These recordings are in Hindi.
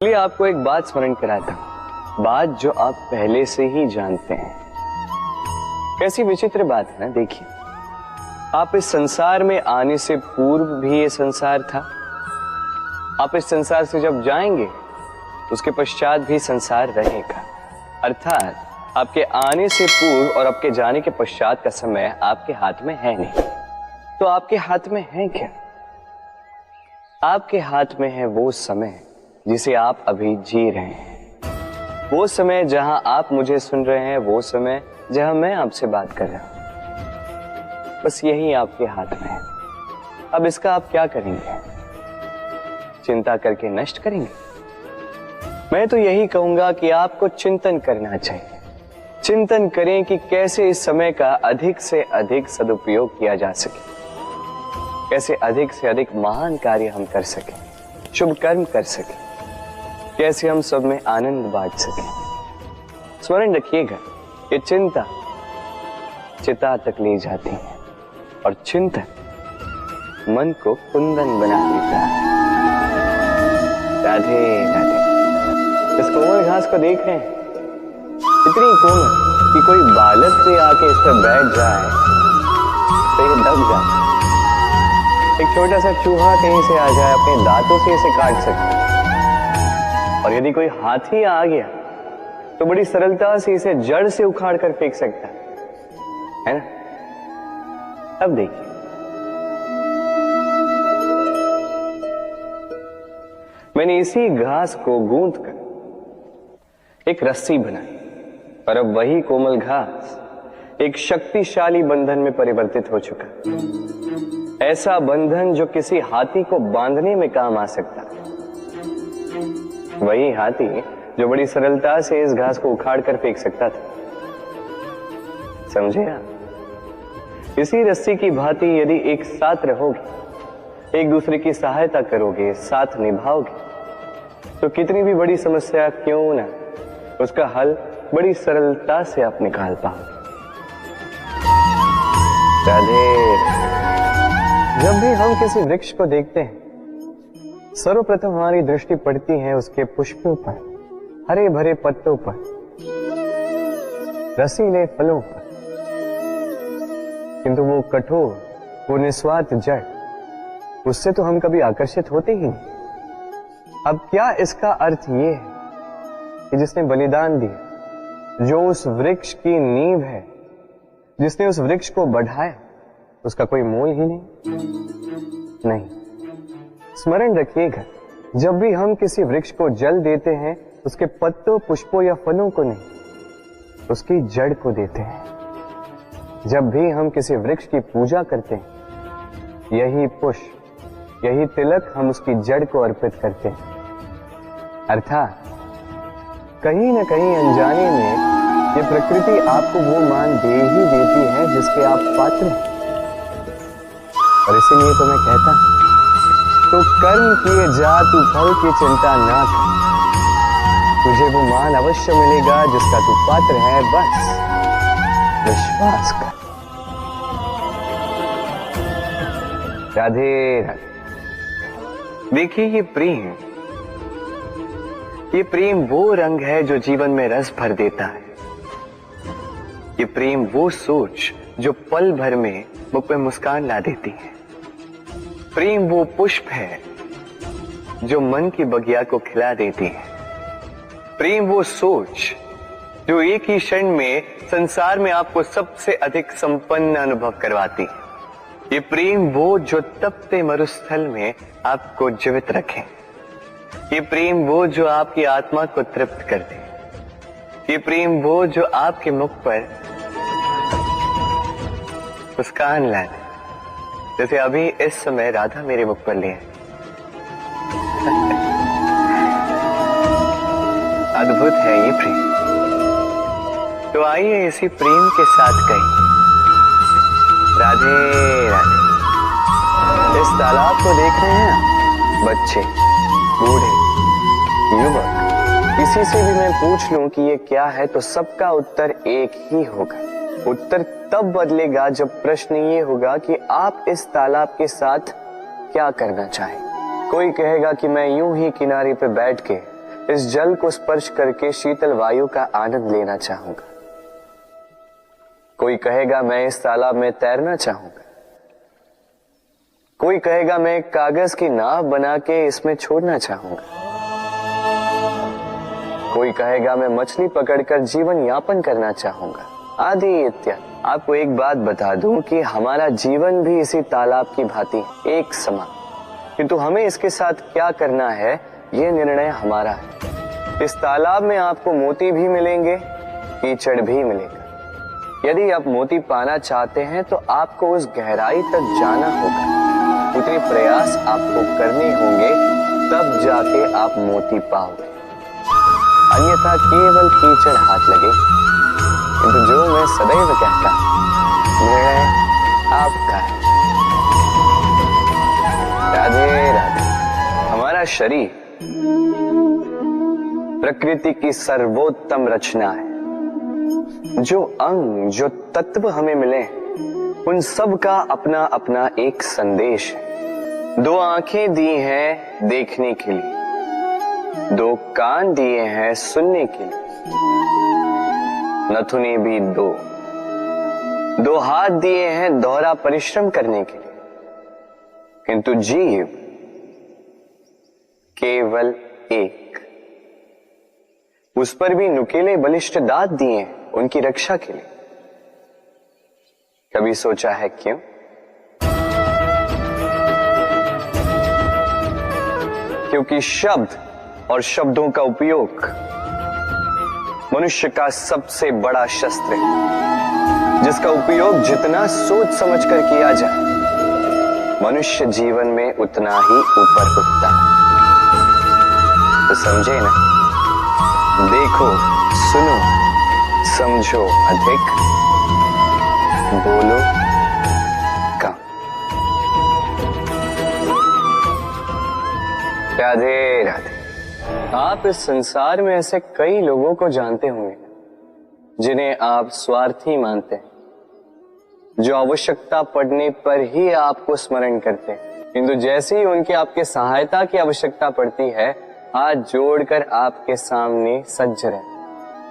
चलिए आपको एक बात स्मरण कराता हूं, बात जो आप पहले से ही जानते हैं। कैसी विचित्र बात है ना। देखिए, आप इस संसार में आने से पूर्व भी ये संसार था, आप इस संसार से जब जाएंगे उसके पश्चात भी संसार रहेगा। अर्थात आपके आने से पूर्व और आपके जाने के पश्चात का समय आपके हाथ में है नहीं। तो आपके हाथ में है क्या? आपके हाथ में है वो समय जिसे आप अभी जी रहे हैं, वो समय जहां आप मुझे सुन रहे हैं, वो समय जहां मैं आपसे बात कर रहा हूं। बस यही आपके हाथ में है। अब इसका आप क्या करेंगे? चिंता करके नष्ट करेंगे? मैं तो यही कहूंगा कि आपको चिंतन करना चाहिए। चिंतन करें कि कैसे इस समय का अधिक से अधिक सदुपयोग किया जा सके, कैसे अधिक से अधिक महान कार्य हम कर सकें, शुभ कर्म कर सकें, कैसे हम सब में आनंद बांट सकें। स्मरण रखिएगा, ये चिंता चिता तक ले जाती है और चिंतन मन को कुंदन बना देता है। राधे राधे। इस कोमल घास को देख रहे हैं, इतनी कोमल कि कोई बालक भी आके इस पर बैठ जाए तो ये दब जाए। एक छोटा सा चूहा कहीं से आ जाए, अपने दांतों से इसे काट सकता है। और यदि कोई हाथी आ गया तो बड़ी सरलता से इसे जड़ से उखाड़ कर फेंक सकता है ना? अब देखिए, मैंने इसी घास को गूंथ कर एक रस्सी बनाई और अब वही कोमल घास एक शक्तिशाली बंधन में परिवर्तित हो चुका। ऐसा बंधन जो किसी हाथी को बांधने में काम आ सकता है। वही हाथी जो बड़ी सरलता से इस घास को उखाड़ कर फेंक सकता था। समझे आप? इसी रस्सी की भांति यदि एक साथ रहोगे, एक दूसरे की सहायता करोगे, साथ निभाओगे, तो कितनी भी बड़ी समस्या क्यों ना, उसका हल बड़ी सरलता से आप निकाल पाओगे। राधे। जब भी हम किसी वृक्ष को देखते हैं, सर्वप्रथम हमारी दृष्टि पड़ती है उसके पुष्पों पर, हरे भरे पत्तों पर, रसीले फलों पर, किंतु वो कठोर, वो निस्वार्थ जड़, उससे तो हम कभी आकर्षित होते ही नहीं। अब क्या इसका अर्थ ये है कि जिसने बलिदान दिया, जो उस वृक्ष की नींव है, जिसने उस वृक्ष को बढ़ाया, उसका कोई मोल ही नहीं। स्मरण रखिएगा, जब भी हम किसी वृक्ष को जल देते हैं, उसके पत्तों, पुष्पों या फलों को नहीं, उसकी जड़ को देते हैं। जब भी हम किसी वृक्ष की पूजा करते हैं, यही पुष्प, यही तिलक हम उसकी जड़ को अर्पित करते हैं। अर्थात कहीं न कहीं अनजाने में ये प्रकृति आपको वो मान दे ही देती है जिसके आप पात्र हैं। और इसीलिए तो मैं कहता हूं, तो कर्म किए जा, तू फल की चिंता ना कर, तुझे वो मान अवश्य मिलेगा जिसका तू पात्र है। बस विश्वास कर। राधे राधे। देखिए, ये प्रेम वो रंग है जो जीवन में रस भर देता है। ये प्रेम वो सोच जो पल भर में मुख पे मुस्कान ला देती है। प्रेम वो पुष्प है जो मन की बगिया को खिला देती है। प्रेम वो सोच जो एक ही क्षण में संसार में आपको सबसे अधिक संपन्न अनुभव करवाती है। ये प्रेम वो जो तपते मरुस्थल में आपको जीवित रखे। ये प्रेम वो जो आपकी आत्मा को तृप्त कर दे। ये प्रेम वो जो आपके मुख पर मुस्कान ला दे, जैसे अभी इस समय राधा मेरे मुख पर ले। अद्भुत है ये प्रेम। तो आइए इसी प्रेम के साथ कहें, राधे राधे। इस तालाब को देख रहे हैं? बच्चे, बूढ़े, युवक, किसी से भी मैं पूछ लूं कि ये क्या है तो सबका उत्तर एक ही होगा। उत्तर तब बदलेगा जब प्रश्न ये होगा कि आप इस तालाब के साथ क्या करना चाहें। कोई कहेगा कि मैं यूं ही किनारे पे बैठ के इस जल को स्पर्श करके शीतल वायु का आनंद लेना चाहूंगा। कोई कहेगा मैं इस तालाब में तैरना चाहूंगा, कोई कहेगा मैं एक कागज की नाव बना के इसमें छोड़ना चाहूंगा, कोई कहेगा मैं मछली पकड़कर जीवन यापन करना चाहूंगा, आदि इत्यादि। आपको एक बात बता दूं कि हमारा जीवन भी इसी तालाब की भांति एक समान, किंतु हमें इसके साथ क्या करना है यह निर्णय हमारा है। इस तालाब में आपको मोती भी मिलेंगे, कीचड़ भी मिलेगा। यदि आप मोती पाना चाहते हैं तो आपको उस गहराई तक जाना होगा, उतने प्रयास आपको करने होंगे, तब जाके आप मोती पाओगे। अन्यथा केवल कीचड़ हाथ लगे। किंतु जो मैं सदैव कहता, निर्णय आपका है। राधे राधे। हमारा शरीर प्रकृति की सर्वोत्तम रचना है। जो अंग, जो तत्व हमें मिले, उन सब का अपना अपना एक संदेश है। दो आंखें दी हैं देखने के लिए, दो कान दिए हैं सुनने के लिए, नथुने भी दो हाथ दिए हैं दोहरा परिश्रम करने के लिए, किंतु जीव केवल एक। उस पर भी नुकीले बलिष्ठ दांत दिए हैं उनकी रक्षा के लिए। कभी सोचा है क्यों? क्योंकि शब्द और शब्दों का उपयोग मनुष्य का सबसे बड़ा शस्त्र है, जिसका उपयोग जितना सोच समझकर किया जाए, मनुष्य जीवन में उतना ही ऊपर उठता है। तो समझे ना? देखो, सुनो, समझो अधिक, बोलो कम। राधे राधे। आप इस संसार में ऐसे कई लोगों को जानते होंगे जिन्हें आप स्वार्थी मानते हैं, जो आवश्यकता पड़ने पर ही आपको स्मरण करते हैं, किंतु जैसे ही उनकी आपके सहायता की आवश्यकता पड़ती है, हाथ जोड़कर आपके सामने सज्ज रहते।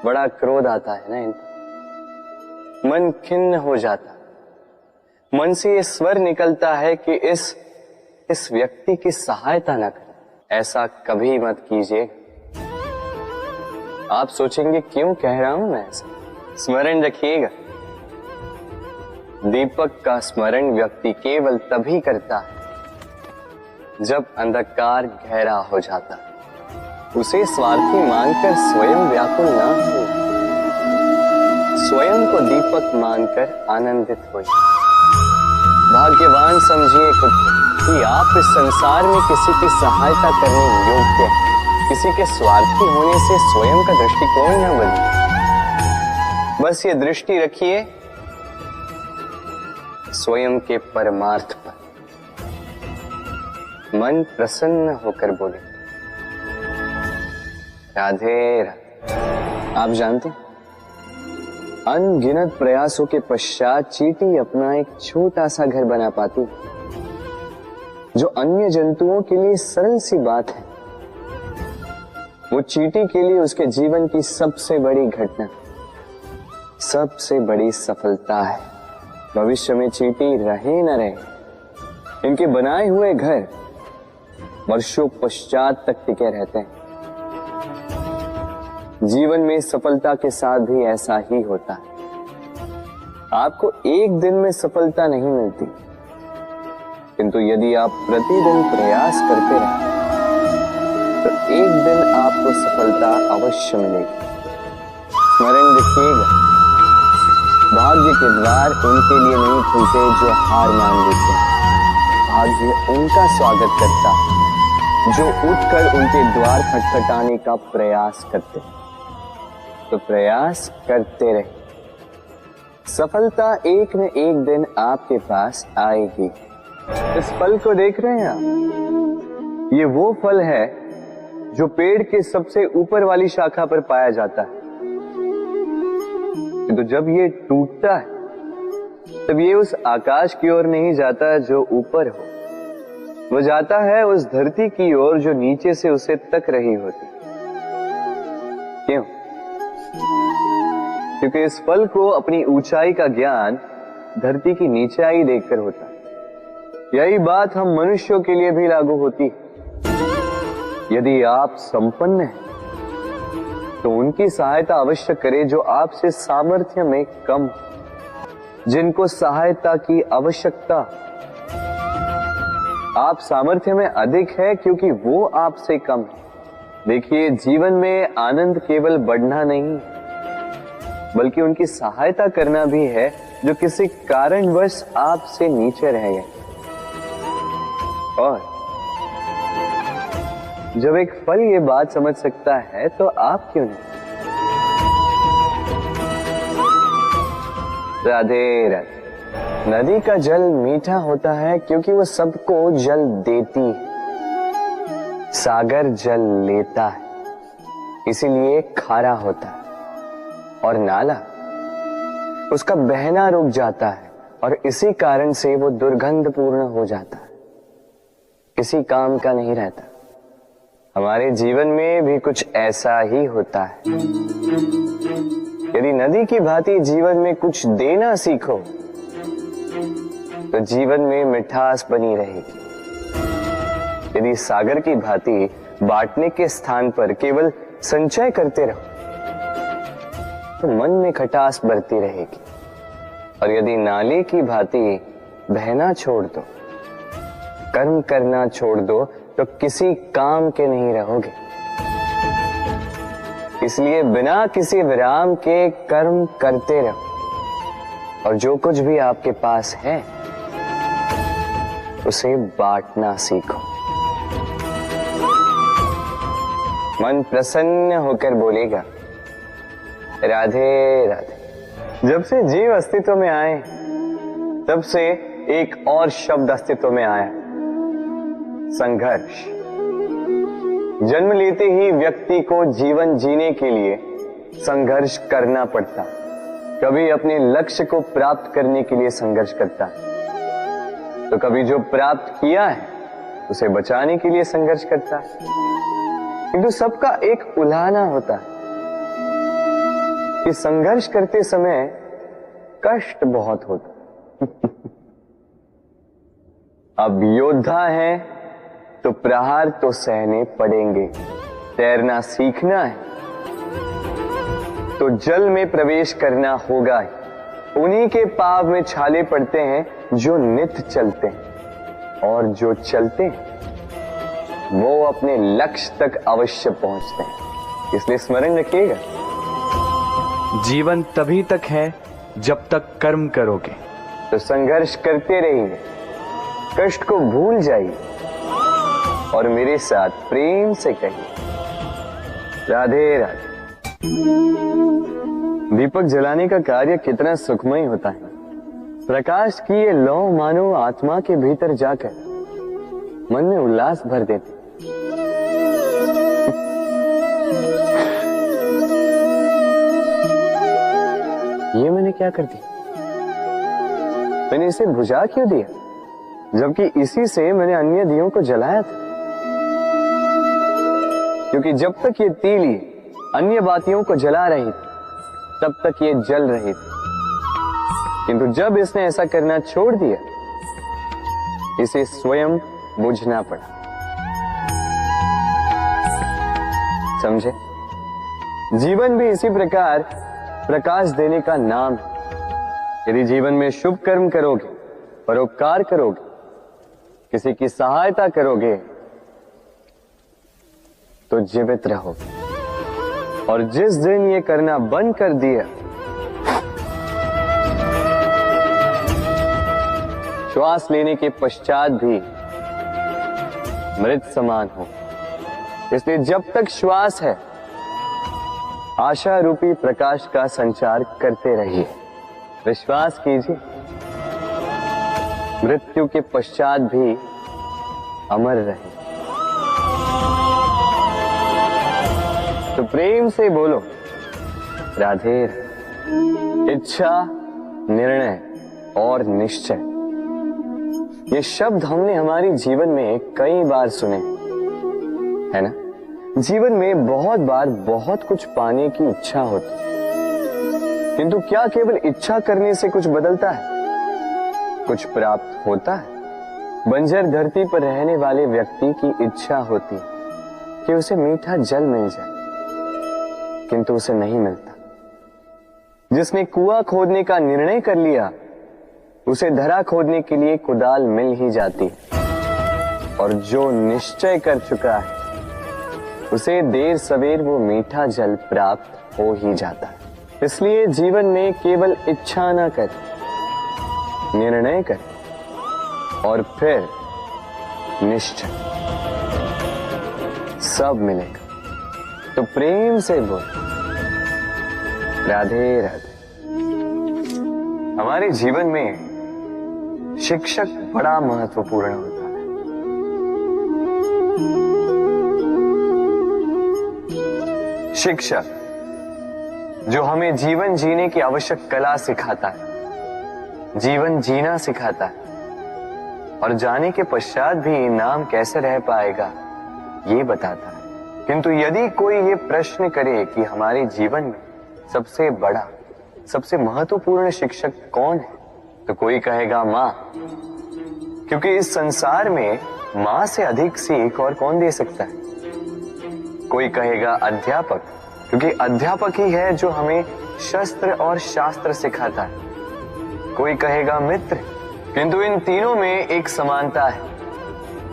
बड़ा क्रोध आता है ना इनको, मन खिन्न हो जाता, मन से ये स्वर निकलता है कि इस व्यक्ति की सहायता न करें। ऐसा कभी मत कीजिए। आप सोचेंगे क्यों कह रहा हूं मैं ऐसा? स्मरण रखिएगा, दीपक का स्मरण व्यक्ति केवल तभी करता है जब अंधकार गहरा हो जाता है। उसे स्वार्थी मानकर स्वयं व्याकुल ना हो, स्वयं को दीपक मानकर आनंदित हो। भाग्यवान समझिए खुद को कि आप इस संसार में किसी की सहायता करने योग्य हैं। किसी के स्वार्थी होने से स्वयं का दृष्टिकोण न बदले। बस ये दृष्टि रखिए स्वयं के परमार्थ पर। मन प्रसन्न होकर बोले राधे राधे। आप जानते हैं, अनगिनत प्रयासों के पश्चात चींटी अपना एक छोटा सा घर बना पाती है, जो अन्य जंतुओं के लिए सरल सी बात है। वो चींटी के लिए उसके जीवन की सबसे बड़ी घटना, सबसे बड़ी सफलता है। भविष्य में चींटी रहे न रहे, इनके बनाए हुए घर वर्षों पश्चात तक टिके रहते हैं। जीवन में सफलता के साथ भी ऐसा ही होता है। आपको एक दिन में सफलता नहीं मिलती, किंतु यदि आप प्रतिदिन प्रयास करते रहें तो एक दिन आपको सफलता अवश्य मिलेगी। स्मरण रखिएगा, भाग्य के द्वार उनके लिए नहीं खुलते जो हार मान लेते हैं। भाग्य उनका स्वागत करता है जो उठकर उनके द्वार खटखटाने का प्रयास करते हैं। तो प्रयास करते रहे, सफलता एक न एक दिन आपके पास आएगी। इस फल को देख रहे हैं आप? ये वो फल है जो पेड़ के सबसे ऊपर वाली शाखा पर पाया जाता है। तो जब ये टूटता है तब ये उस आकाश की ओर नहीं जाता जो ऊपर हो, वो जाता है उस धरती की ओर जो नीचे से उसे तक रही होती। क्यों? क्योंकि इस फल को अपनी ऊंचाई का ज्ञान धरती की नीचाई देखकर होता है। यही बात हम मनुष्यों के लिए भी लागू होती है। यदि आप संपन्न हैं तो उनकी सहायता अवश्य करें जो आपसे सामर्थ्य में कम, जिनको सहायता की आवश्यकता। आप सामर्थ्य में अधिक है क्योंकि वो आपसे कम है। देखिए, जीवन में आनंद केवल बढ़ना नहीं बल्कि उनकी सहायता करना भी है जो किसी कारणवश आपसे नीचे रह गए। और जब एक फल ये बात समझ सकता है तो आप क्यों नहीं? राधे राधे। नदी का जल मीठा होता है क्योंकि वो सबको जल देती है। सागर जल लेता है इसीलिए खारा होता है। और नाला उसका बहना रुक जाता है और इसी कारण से वो दुर्गंधपूर्ण हो जाता है, किसी काम का नहीं रहता। हमारे जीवन में भी कुछ ऐसा ही होता है। यदि नदी की भांति जीवन में कुछ देना सीखो तो जीवन में मिठास बनी रहेगी। यदि सागर की भांति बांटने के स्थान पर केवल संचय करते रहो तो मन में खटास बढ़ती रहेगी। और यदि नाले की भांति बहना छोड़ दो, कर्म करना छोड़ दो तो किसी काम के नहीं रहोगे। इसलिए बिना किसी विराम के कर्म करते रहो और जो कुछ भी आपके पास है उसे बांटना सीखो। मन प्रसन्न होकर बोलेगा राधे राधे। जब से जीव अस्तित्व में आए तब से एक और शब्द अस्तित्व में आया, संघर्ष। जन्म लेते ही व्यक्ति को जीवन जीने के लिए संघर्ष करना पड़ता। कभी अपने लक्ष्य को प्राप्त करने के लिए संघर्ष करता है तो कभी जो प्राप्त किया है उसे बचाने के लिए संघर्ष करता है। किंतु सबका एक उलाहना होता है कि संघर्ष करते समय कष्ट बहुत होता। अब योद्धा है तो प्रहार तो सहने पड़ेंगे। तैरना सीखना है तो जल में प्रवेश करना होगा ही। उन्हीं के पाव में छाले पड़ते हैं जो नित्य चलते हैं, और जो चलते हैं वो अपने लक्ष्य तक अवश्य पहुंचते हैं। इसलिए स्मरण रखिएगा, जीवन तभी तक है जब तक कर्म करोगे। तो संघर्ष करते रहिए, कष्ट को भूल जाइए और मेरे साथ प्रेम से कहिए राधे राधे। दीपक जलाने का कार्य कितना सुखमय होता है। प्रकाश की ये लौ मानो आत्मा के भीतर जाकर मन में उल्लास भर देते। ये मैंने क्या कर दिया? मैंने इसे बुझा क्यों दिया, जबकि इसी से मैंने अन्य दियों को जलाया था। क्योंकि जब तक ये तीली अन्य बातियों को जला रही थी तब तक ये जल रही थी, किंतु जब इसने ऐसा करना छोड़ दिया इसे स्वयं बुझना पड़ा। समझे? जीवन भी इसी प्रकार प्रकाश देने का नाम है। यदि जीवन में शुभ कर्म करोगे, परोपकार करोगे, किसी की सहायता करोगे तो जीवित रहोगे। और जिस दिन ये करना बंद कर दिया, श्वास लेने के पश्चात भी मृत समान हो। इसलिए जब तक श्वास है आशा रूपी प्रकाश का संचार करते रहिए। विश्वास कीजिए, मृत्यु के पश्चात भी अमर रहे। तो प्रेम से बोलो राधे। इच्छा, निर्णय और निश्चय, ये शब्द हमने हमारी जीवन में कई बार सुने, है ना? जीवन में बहुत बार बहुत कुछ पाने की इच्छा होती, किंतु क्या केवल इच्छा करने से कुछ बदलता है? कुछ प्राप्त होता है? बंजर धरती पर रहने वाले व्यक्ति की इच्छा होती कि उसे मीठा जल मिल जाए, किंतु उसे नहीं मिलता। जिसने कुआं खोदने का निर्णय कर लिया, उसे धरा खोदने के लिए कुदाल मिल ही जाती है, और जो निश्चय कर चुका है उसे देर सवेर वो मीठा जल प्राप्त हो ही जाता है। इसलिए जीवन में केवल इच्छा न कर, निर्णय कर और फिर निश्चय, सब मिलेगा। तो प्रेम से बोल, राधे राधे। हमारे जीवन में शिक्षक बड़ा महत्वपूर्ण होता है। शिक्षक जो हमें जीवन जीने की आवश्यक कला सिखाता है, जीवन जीना सिखाता है, और जाने के पश्चात भी इनाम कैसे रह पाएगा ये बताता है। किंतु यदि कोई ये प्रश्न करे कि हमारे जीवन में सबसे बड़ा, सबसे महत्वपूर्ण शिक्षक कौन है, तो कोई कहेगा मां, क्योंकि इस संसार में मां से अधिक सीख और कौन दे सकता है। कोई कहेगा अध्यापक, क्योंकि अध्यापक ही है जो हमें शस्त्र और शास्त्र सिखाता है। कोई कहेगा मित्र, किंतु इन तीनों में एक समानता है,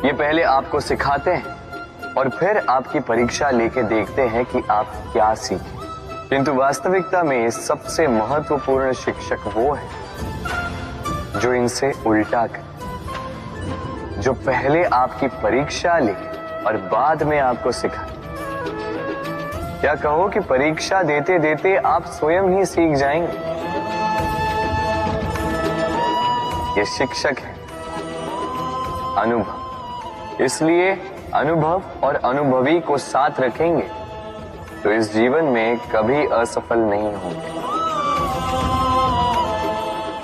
ये पहले आपको सिखाते हैं और फिर आपकी परीक्षा लेके देखते हैं कि आप क्या सीखे। किंतु वास्तविकता में सबसे महत्वपूर्ण शिक्षक वो है जो इनसे उल्टा करे, जो पहले आपकी परीक्षा ले और बाद में आपको सिखाए। क्या कहो कि परीक्षा देते देते आप स्वयं ही सीख जाएंगे। ये शिक्षक है अनुभव। इसलिए अनुभव और अनुभवी को साथ रखेंगे तो इस जीवन में कभी असफल नहीं होंगे।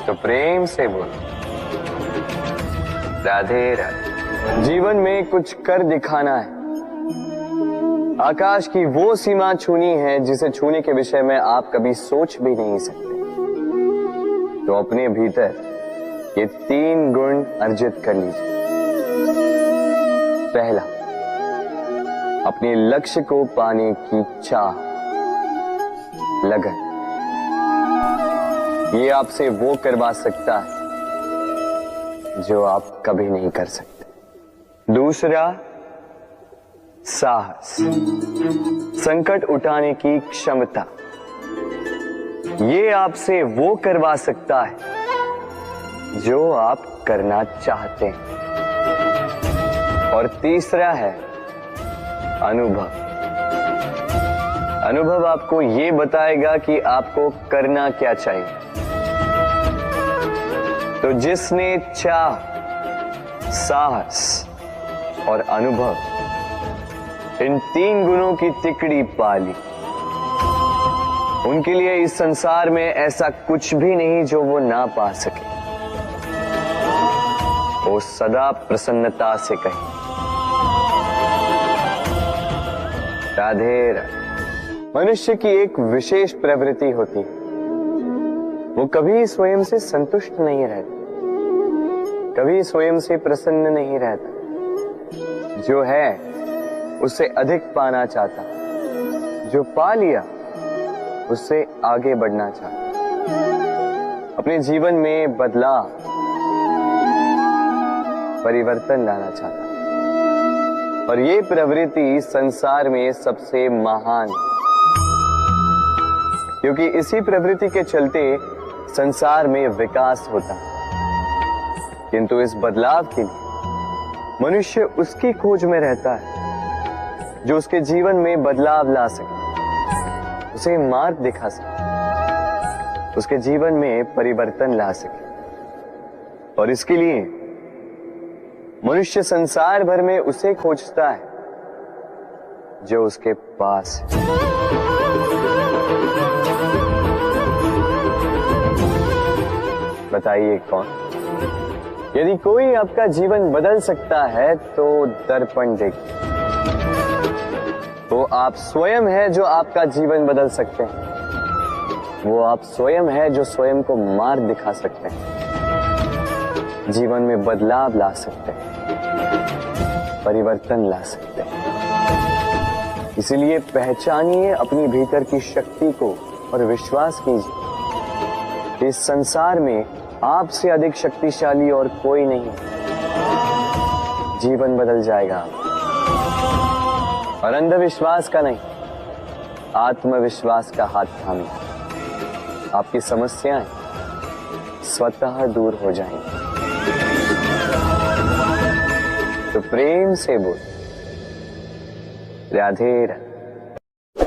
तो प्रेम से बोल, राधे राधे। जीवन में कुछ कर दिखाना है, आकाश की वो सीमा छूनी है जिसे छूने के विषय में आप कभी सोच भी नहीं सकते। तो अपने भीतर ये 3 गुण अर्जित कर लीजिए। पहला, अपने लक्ष्य को पाने की चाह, लगन। ये आपसे वो करवा सकता है जो आप कभी नहीं कर सकते। दूसरा, साहस, संकट उठाने की क्षमता। ये आपसे वो करवा सकता है जो आप करना चाहते हैं। और तीसरा है अनुभव। अनुभव आपको ये बताएगा कि आपको करना क्या चाहिए। तो जिसने चाह, साहस और अनुभव, इन 3 गुणों की तिकड़ी पाली, उनके लिए इस संसार में ऐसा कुछ भी नहीं जो वो ना पा सके। वो सदा प्रसन्नता से कहे, राधे राधे। मनुष्य की एक विशेष प्रवृत्ति होती है, वो कभी स्वयं से संतुष्ट नहीं रहता, कभी स्वयं से प्रसन्न नहीं रहता। जो है उससे अधिक पाना चाहता, जो पा लिया उससे आगे बढ़ना चाहता, अपने जीवन में बदलाव, परिवर्तन लाना चाहता। और ये प्रवृत्ति संसार में सबसे महान, क्योंकि इसी प्रवृत्ति के चलते संसार में विकास होता है। किंतु इस बदलाव के लिए मनुष्य उसकी खोज में रहता है जो उसके जीवन में बदलाव ला सके, उसे मार्ग दिखा सके, उसके जीवन में परिवर्तन ला सके। और इसके लिए मनुष्य संसार भर में उसे खोजता है जो उसके पास है। बताइए कौन? यदि कोई आपका जीवन बदल सकता है तो दर्पण देखिए, वो वो आप स्वयं है जो आपका जीवन बदल सकते हैं। वो आप स्वयं है जो स्वयं को मार्ग दिखा सकते हैं, जीवन में बदलाव ला सकते हैं, परिवर्तन ला सकते हैं। इसलिए पहचानिए अपनी भीतर की शक्ति को और विश्वास कीजिए, इस संसार में आपसे अधिक शक्तिशाली और कोई नहीं। जीवन बदल जाएगा और अंधविश्वास का नहीं, आत्मविश्वास का हाथ थामिए। आपकी समस्याएं स्वतः दूर हो जाएंगी। तो प्रेम से बोल, राधे राधे।